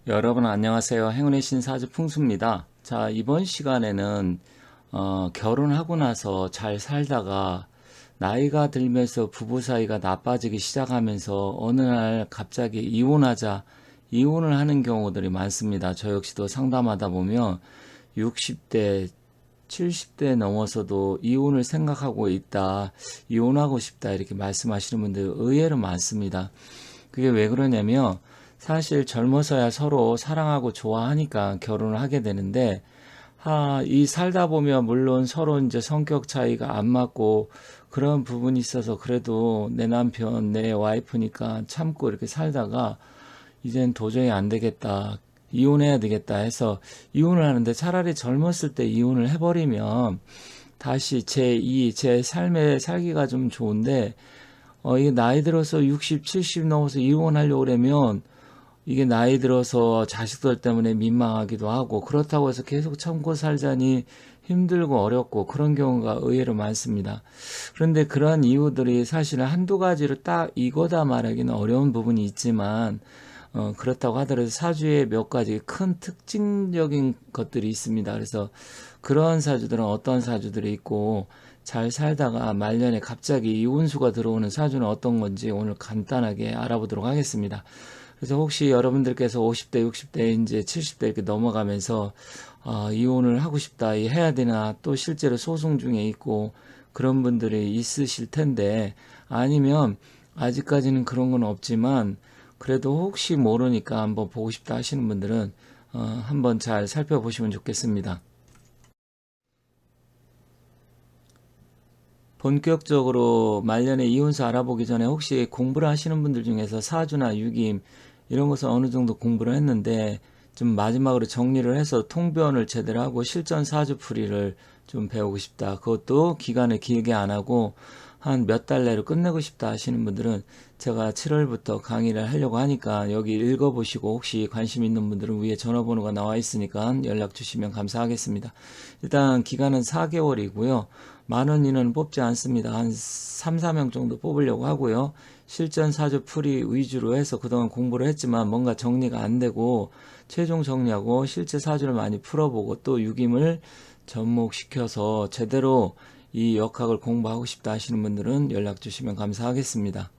여러분 안녕하세요. 행운의 신사주 풍수입니다. 자, 이번 시간에는 결혼하고 나서 잘 살다가 나이가 들면서 부부 사이가 나빠지기 시작하면서 어느 날 갑자기 이혼을 하는 경우들이 많습니다. 저 역시도 상담하다 보면 60대, 70대 넘어서도 이혼을 생각하고 있다, 이혼하고 싶다 이렇게 말씀하시는 분들 의외로 많습니다. 그게 왜 그러냐면 사실 젊어서야 서로 사랑하고 좋아하니까 결혼을 하게 되는데, 이 살다 보면 물론 서로 이제 성격 차이가 안 맞고 그런 부분이 있어서 그래도 내 남편, 내 와이프니까 참고 이렇게 살다가 이젠 도저히 안 되겠다, 이혼해야 되겠다 해서 이혼을 하는데, 차라리 젊었을 때 이혼을 해버리면 다시 제 삶의 살기가 좀 좋은데, 이게 나이 들어서 60, 70 넘어서 이혼하려고 그러면 이게 나이 들어서 자식들 때문에 민망하기도 하고, 그렇다고 해서 계속 참고 살자니 힘들고 어렵고 그런 경우가 의외로 많습니다. 그런데 그러한 이유들이 사실은 한두 가지로 딱 이거다 말하기는 어려운 부분이 있지만, 그렇다고 하더라도 사주에 몇 가지 큰 특징적인 것들이 있습니다. 그래서 그러한 사주들은 어떤 사주들이 있고, 잘 살다가 말년에 갑자기 이혼수가 들어오는 사주는 어떤 건지 오늘 간단하게 알아보도록 하겠습니다. 그래서 혹시 여러분들께서 50대, 60대, 이제 70대 이렇게 넘어가면서 이혼을 하고 싶다, 해야 되나, 또 실제로 소송 중에 있고 그런 분들이 있으실 텐데, 아니면 아직까지는 그런 건 없지만 그래도 혹시 모르니까 한번 보고 싶다 하시는 분들은 한번 잘 살펴보시면 좋겠습니다. 본격적으로 말년에 이혼수 알아보기 전에 혹시 공부를 하시는 분들 중에서 사주나 유김 이런 것을 어느 정도 공부를 했는데, 좀 마지막으로 정리를 해서 통변을 제대로 하고 실전 사주풀이를 좀 배우고 싶다, 그것도 기간을 길게 안 하고 한 몇 달 내로 끝내고 싶다 하시는 분들은 제가 7월부터 강의를 하려고 하니까 여기 읽어보시고, 혹시 관심 있는 분들은 위에 전화번호가 나와 있으니까 연락 주시면 감사하겠습니다. 일단 기간은 4개월이고요. 많은 인원은 뽑지 않습니다. 한 3, 4명 정도 뽑으려고 하고요. 실전 사주 풀이 위주로 해서 그동안 공부를 했지만 뭔가 정리가 안 되고, 최종 정리하고 실제 사주를 많이 풀어보고 또 유김을 접목시켜서 제대로 이 역학을 공부하고 싶다 하시는 분들은 연락 주시면 감사하겠습니다.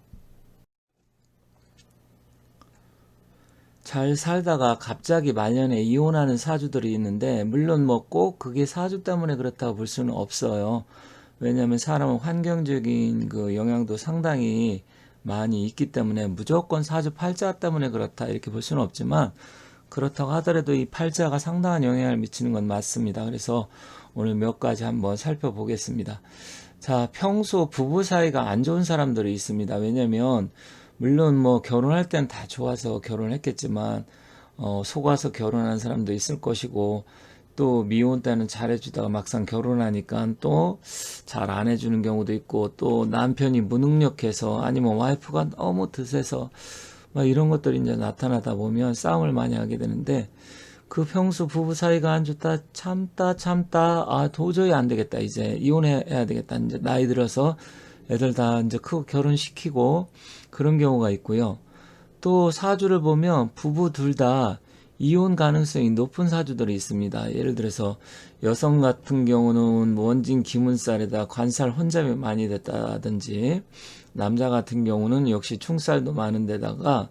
잘 살다가 갑자기 말년에 이혼하는 사주들이 있는데, 물론 뭐 꼭 그게 사주 때문에 그렇다고 볼 수는 없어요. 왜냐하면 사람은 환경적인 그 영향도 상당히 많이 있기 때문에 무조건 사주 팔자 때문에 그렇다 이렇게 볼 수는 없지만, 그렇다고 하더라도 이 팔자가 상당한 영향을 미치는 건 맞습니다. 그래서 오늘 몇 가지 한번 살펴보겠습니다. 자, 평소 부부 사이가 안 좋은 사람들이 있습니다. 왜냐면 물론 뭐 결혼할 땐 다 좋아서 결혼했겠지만 속아서 결혼한 사람도 있을 것이고, 또 미혼 때는 잘해주다가 막상 결혼하니까 또 잘 안 해주는 경우도 있고, 또 남편이 무능력해서 아니면 와이프가 너무 드세서 막 이런 것들이 이제 나타나다 보면 싸움을 많이 하게 되는데, 그 평소 부부 사이가 안 좋다 참다 도저히 안 되겠다, 이제 이혼해야 되겠다, 이제 나이 들어서 애들 다 이제 크고 결혼시키고 그런 경우가 있고요. 또 사주를 보면 부부 둘 다 이혼 가능성이 높은 사주들이 있습니다. 예를 들어서 여성 같은 경우는 원진 기문살에다 관살 혼잡이 많이 됐다든지, 남자 같은 경우는 역시 충살도 많은 데다가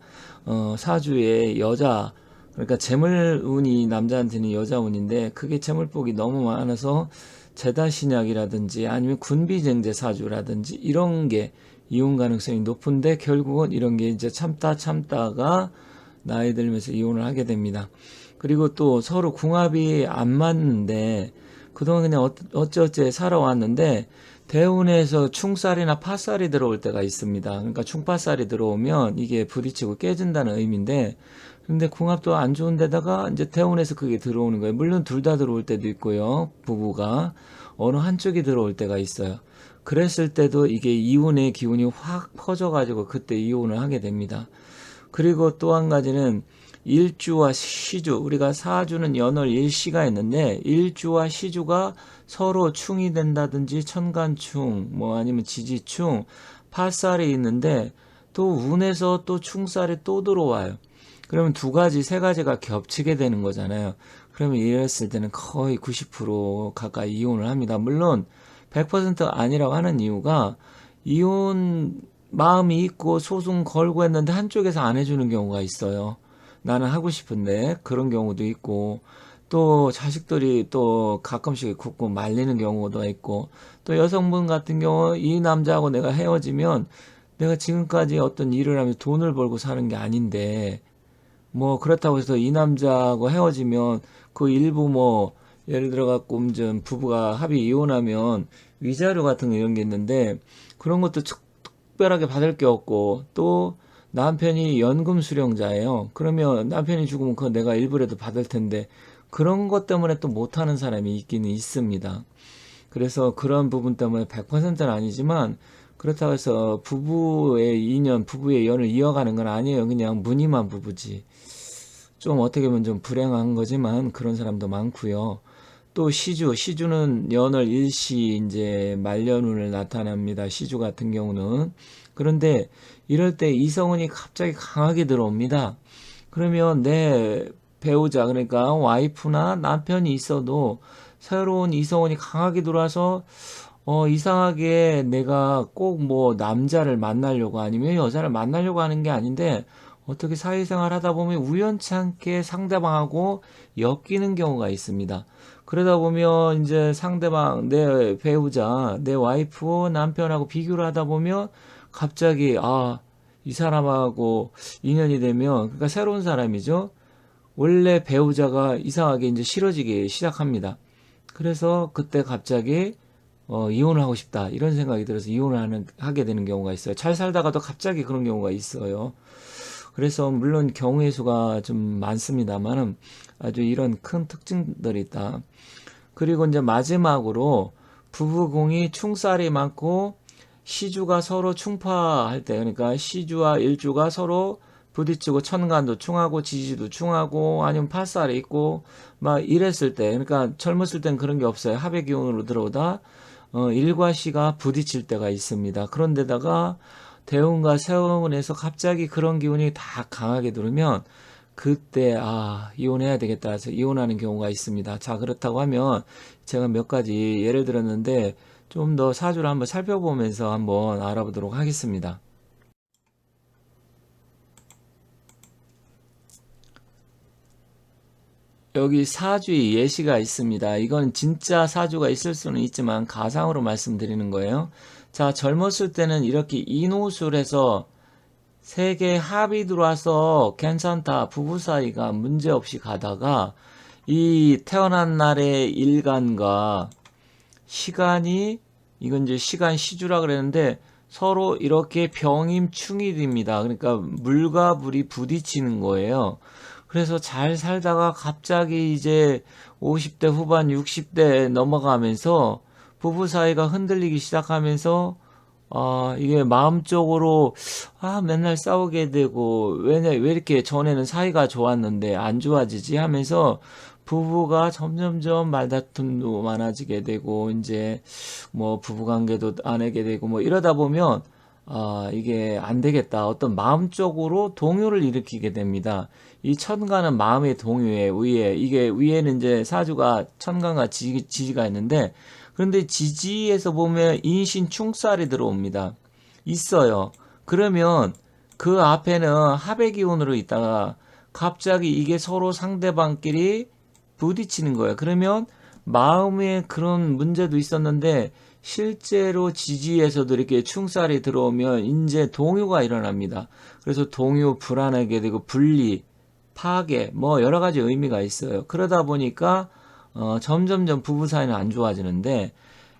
사주에 여자, 그러니까 재물운이 남자한테는 여자운인데 그게 재물복이 너무 많아서 제다신약이라든지 아니면 군비쟁제 사주라든지 이런 게 이혼 가능성이 높은데, 결국은 이런 게 이제 참다가 나이 들면서 이혼을 하게 됩니다. 그리고 또 서로 궁합이 안 맞는데 그동안 그냥 어쩌어째 살아왔는데, 대운에서 충살이나 파살이 들어올 때가 있습니다. 그러니까 충파살이 들어오면 이게 부딪히고 깨진다는 의미인데, 근데 궁합도 안 좋은 데다가 이제 대운에서 그게 들어오는 거예요. 물론 둘 다 들어올 때도 있고요. 부부가 어느 한쪽이 들어올 때가 있어요. 그랬을 때도 이게 이혼의 기운이 확 퍼져가지고 그때 이혼을 하게 됩니다. 그리고 또 한 가지는 일주와 시주, 우리가 사주는 연월 일시가 있는데 일주와 시주가 서로 충이 된다든지 천간충, 뭐 아니면 지지충, 팔살이 있는데 또 운에서 또 충살이 또 들어와요. 그러면 두 가지, 세 가지가 겹치게 되는 거잖아요. 그러면 이랬을 때는 거의 90% 가까이 이혼을 합니다. 물론 100% 아니라고 하는 이유가 이혼 마음이 있고 소송 걸고 했는데 한쪽에서 안 해주는 경우가 있어요. 나는 하고 싶은데 그런 경우도 있고 또 자식들이 또 가끔씩 굽고 말리는 경우도 있고 또 여성분 같은 경우 이 남자하고 내가 헤어지면 내가 지금까지 어떤 일을 하면서 돈을 벌고 사는 게 아닌데 뭐 그렇다고 해서 이 남자하고 헤어지면 그 일부 뭐 예를 들어 갖고 좀 부부가 합의 이혼하면 위자료 같은 거 이런 게 있는데 그런 것도 특별하게 받을 게 없고 또 남편이 연금 수령자예요. 그러면 남편이 죽으면 그거 내가 일부라도 받을 텐데 그런 것 때문에 또 못하는 사람이 있기는 있습니다. 그래서 그런 부분 때문에 100%는 아니지만 그렇다고 해서 부부의 인연, 부부의 연을 이어가는 건 아니에요. 그냥 무늬만 부부지. 좀 어떻게 보면 좀 불행한 거지만 그런 사람도 많고요. 또 시주는 연월 일시 이제 말년운을 나타납니다. 시주 같은 경우는. 그런데 이럴 때 이성운이 갑자기 강하게 들어옵니다. 그러면 내 배우자, 그러니까 와이프나 남편이 있어도 새로운 이성운이 강하게 들어와서 이상하게 내가 꼭 뭐 남자를 만나려고 아니면 여자를 만나려고 하는 게 아닌데 어떻게 사회생활 하다 보면 우연치 않게 상대방하고 엮이는 경우가 있습니다. 그러다 보면 이제 상대방, 내 배우자, 내 와이프, 남편하고 비교를 하다 보면 갑자기, 이 사람하고 인연이 되면, 그러니까 새로운 사람이죠. 원래 배우자가 이상하게 이제 싫어지기 시작합니다. 그래서 그때 갑자기 이혼을 하고 싶다 이런 생각이 들어서 하게 되는 경우가 있어요. 잘 살다가도 갑자기 그런 경우가 있어요. 그래서 물론 경우의 수가 좀 많습니다만은 아주 이런 큰 특징들이 있다. 그리고 이제 마지막으로 부부궁이 충살이 많고 시주가 서로 충파할 때, 그러니까 시주와 일주가 서로 부딪히고 천간도 충하고 지지도 충하고 아니면 팔살이 있고 막 이랬을 때, 그러니까 젊었을 땐 그런 게 없어요. 합의 기운으로 들어오다 일과 시가 부딪힐 때가 있습니다. 그런데다가 대운과 세운에서 갑자기 그런 기운이 다 강하게 들으면 그때 이혼해야 되겠다 해서 이혼하는 경우가 있습니다. 자, 그렇다고 하면 제가 몇 가지 예를 들었는데 좀 더 사주를 한번 살펴보면서 한번 알아보도록 하겠습니다. 여기 사주의 예시가 있습니다. 이건 진짜 사주가 있을 수는 있지만 가상으로 말씀드리는 거예요. 자, 젊었을 때는 이렇게 인호술해서 세계 합이 들어와서 괜찮다. 부부 사이가 문제없이 가다가 이 태어난 날의 일간과 시간이 이건 이제 시간 시주라 그랬는데 서로 이렇게 병임충이 됩니다. 그러니까 물과 불이 부딪히는 거예요. 그래서 잘 살다가 갑자기 이제 50대 후반 60대 넘어가면서 부부 사이가 흔들리기 시작하면서 이게 마음적으로 맨날 싸우게 되고 왜 이렇게 전에는 사이가 좋았는데 안 좋아지지 하면서 부부가 점점점 말다툼도 많아지게 되고 이제 뭐 부부 관계도 안 하게 되고 뭐 이러다 보면 이게 안 되겠다. 어떤 마음적으로 동요를 일으키게 됩니다. 이 천간은 마음의 동요에 위에 이게 위에는 이제 사주가 천간과 지지가 있는데 그런데 지지에서 보면 인신 충살이 들어옵니다. 있어요. 그러면 그 앞에는 합의 기운으로 있다가 갑자기 이게 서로 상대방끼리 부딪히는 거예요. 그러면 마음에 그런 문제도 있었는데 실제로 지지에서도 이렇게 충살이 들어오면 이제 동요가 일어납니다. 그래서 동요 불안하게 되고 분리, 파괴 뭐 여러 가지 의미가 있어요. 그러다 보니까 점점점 부부 사이는 안 좋아지는데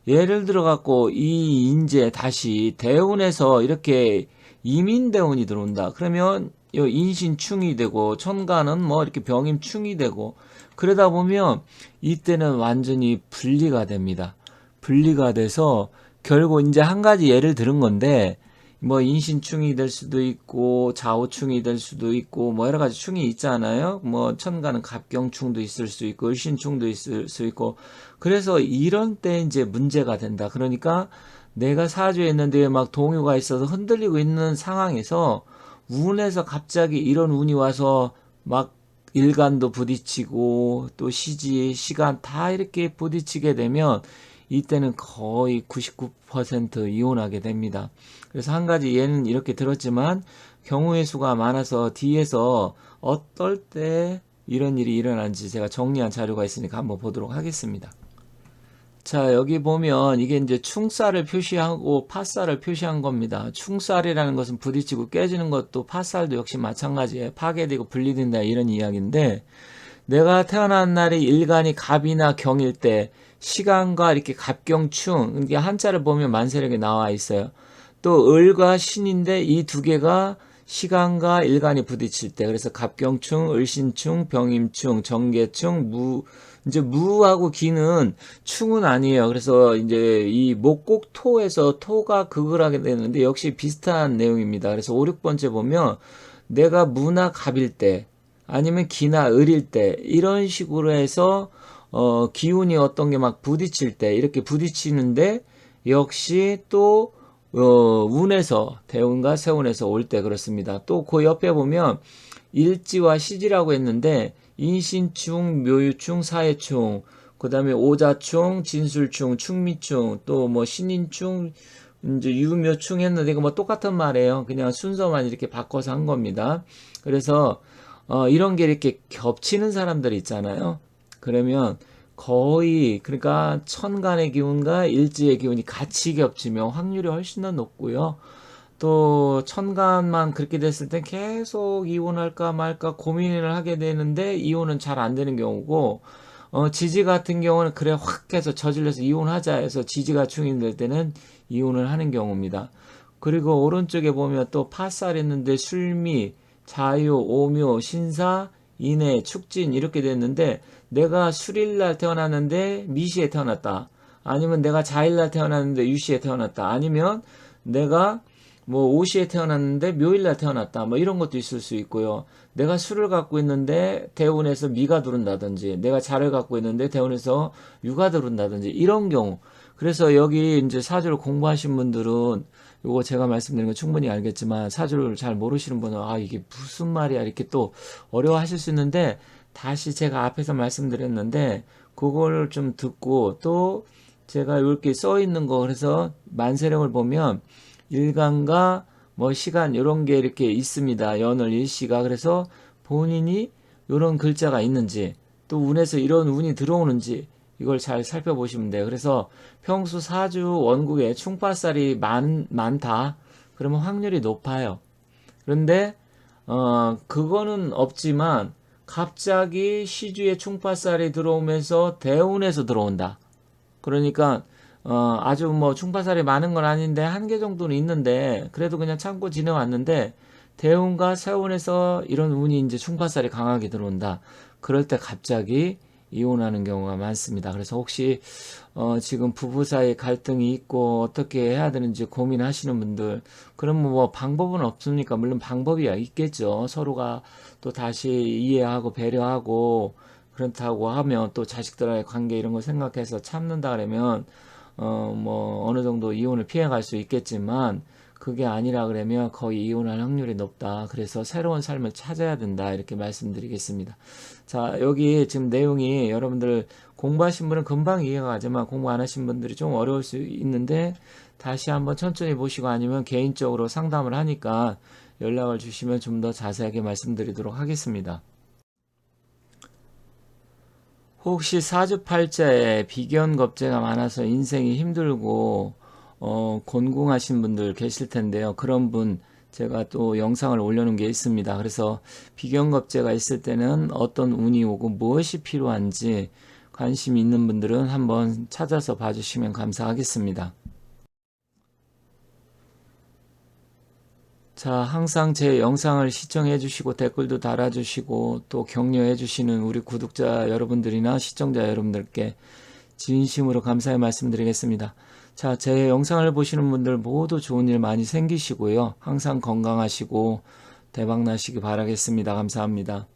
예를 들어 갖고 이 인재 다시 대운에서 이렇게 이민대운이 들어온다. 그러면 인신충이 되고 천간은 뭐 이렇게 병임충이 되고 그러다 보면 이때는 완전히 분리가 됩니다. 분리가 돼서 결국 이제 한 가지 예를 들은 건데 뭐 인신충이 될 수도 있고 좌우충이 될 수도 있고 뭐 여러 가지 충이 있잖아요. 뭐 천간은 갑경충도 있을 수 있고 을신충도 있을 수 있고 그래서 이런 때 이제 문제가 된다. 그러니까 내가 사주에 있는데 막 동요가 있어서 흔들리고 있는 상황에서 운에서 갑자기 이런 운이 와서 막 일간도 부딪히고 또 시지, 시간 다 이렇게 부딪히게 되면 이때는 거의 99% 이혼하게 됩니다. 그래서 한 가지 예는 이렇게 들었지만 경우의 수가 많아서 뒤에서 어떨 때 이런 일이 일어나는지 제가 정리한 자료가 있으니까 한번 보도록 하겠습니다. 자, 여기 보면 이게 이제 충살을 표시하고 파살을 표시한 겁니다. 충살이라는 것은 부딪히고 깨지는 것도 파살도 역시 마찬가지예요. 파괴되고 분리된다 이런 이야기인데 내가 태어난 날이 일간이 갑이나 경일 때 시간과 이렇게 갑경충 이게 한자를 보면 만세력에 나와 있어요. 또 을과 신인데 이 두 개가 시간과 일간이 부딪힐 때 그래서 갑경충, 을신충, 병임충, 정계충, 이제 무하고 기는 충은 아니에요. 그래서 이제 이 목곡토에서 토가 극을 하게 되는데 역시 비슷한 내용입니다. 그래서 5, 6번째 보면 내가 무나 갑일 때 아니면 기나 을일 때 이런 식으로 해서 기운이 어떤 게 막 부딪힐 때 이렇게 부딪히는데 역시 또 운에서 대운과 세운에서 올 때 그렇습니다. 또 그 옆에 보면 일지와 시지라고 했는데 인신충, 묘유충, 사해충, 그 다음에 오자충, 진술충, 충미충, 또 뭐 신인충, 이제 유묘충 했는데 이거 뭐 똑같은 말이에요. 그냥 순서만 이렇게 바꿔서 한 겁니다. 그래서 이런 게 이렇게 겹치는 사람들 있잖아요. 그러면 거의 그러니까 천간의 기운과 일지의 기운이 같이 겹치면 확률이 훨씬 더 높고요. 또 천간만 그렇게 됐을 때 계속 이혼할까 말까 고민을 하게 되는데 이혼은 잘 안 되는 경우고 지지 같은 경우는 그래 확 해서 저질러서 이혼하자 해서 지지가 충인될 때는 이혼을 하는 경우입니다. 그리고 오른쪽에 보면 또 파살 있는데 술미, 자유, 오묘, 신사, 인해, 축진 이렇게 됐는데 내가 술일날 태어났는데 미시에 태어났다. 아니면 내가 자일날 태어났는데 유시에 태어났다. 아니면 내가 뭐 오시에 태어났는데 묘일날 태어났다. 뭐 이런 것도 있을 수 있고요. 내가 술을 갖고 있는데 대운에서 미가 들어온다든지 내가 자를 갖고 있는데 대운에서 유가 들어온다든지 이런 경우. 그래서 여기 이제 사주를 공부하신 분들은 요거 제가 말씀드린 거 충분히 알겠지만 사주를 잘 모르시는 분은 아 이게 무슨 말이야 이렇게 또 어려워하실 수 있는데 다시 제가 앞에서 말씀드렸는데 그걸 좀 듣고 또 제가 이렇게 써 있는 거 그래서 만세령을 보면 일간과 뭐 시간 이런 게 이렇게 있습니다. 연월 일시가 그래서 본인이 이런 글자가 있는지 또 운에서 이런 운이 들어오는지 이걸 잘 살펴보시면 돼요. 그래서 평소 사주 원국에 충파살이 많다. 그러면 확률이 높아요. 그런데 그거는 없지만 갑자기 시주에 충파살이 들어오면서 대운에서 들어온다. 그러니까 아주 뭐 충파살이 많은 건 아닌데 한 개 정도는 있는데 그래도 그냥 참고 지내왔는데 대운과 세운에서 이런 운이 이제 충파살이 강하게 들어온다. 그럴 때 갑자기 이혼하는 경우가 많습니다. 그래서 혹시 지금 부부 사이 갈등이 있고 어떻게 해야 되는지 고민하시는 분들 그럼 뭐 방법은 없습니까? 물론 방법이 있겠죠. 서로가 또 다시 이해하고 배려하고 그렇다고 하면 또 자식들과의 관계 이런 거 생각해서 참는다 그러면 뭐 어느 정도 이혼을 피해갈 수 있겠지만 그게 아니라 그러면 거의 이혼할 확률이 높다. 그래서 새로운 삶을 찾아야 된다. 이렇게 말씀드리겠습니다. 자, 여기 지금 내용이 여러분들 공부하신 분은 금방 이해가 가지만 공부 안 하신 분들이 좀 어려울 수 있는데 다시 한번 천천히 보시고 아니면 개인적으로 상담을 하니까 연락을 주시면 좀 더 자세하게 말씀드리도록 하겠습니다. 혹시 사주팔자에 비견겁제가 많아서 인생이 힘들고 곤궁하신 분들 계실 텐데요. 그런 분 제가 또 영상을 올려놓은 게 있습니다. 그래서 비견겁제가 있을 때는 어떤 운이 오고 무엇이 필요한지 관심 있는 분들은 한번 찾아서 봐주시면 감사하겠습니다. 자, 항상 제 영상을 시청해 주시고 댓글도 달아주시고 또 격려해 주시는 우리 구독자 여러분들이나 시청자 여러분들께 진심으로 감사의 말씀드리겠습니다. 자, 제 영상을 보시는 분들 모두 좋은 일 많이 생기시고요. 항상 건강하시고 대박 나시기 바라겠습니다. 감사합니다.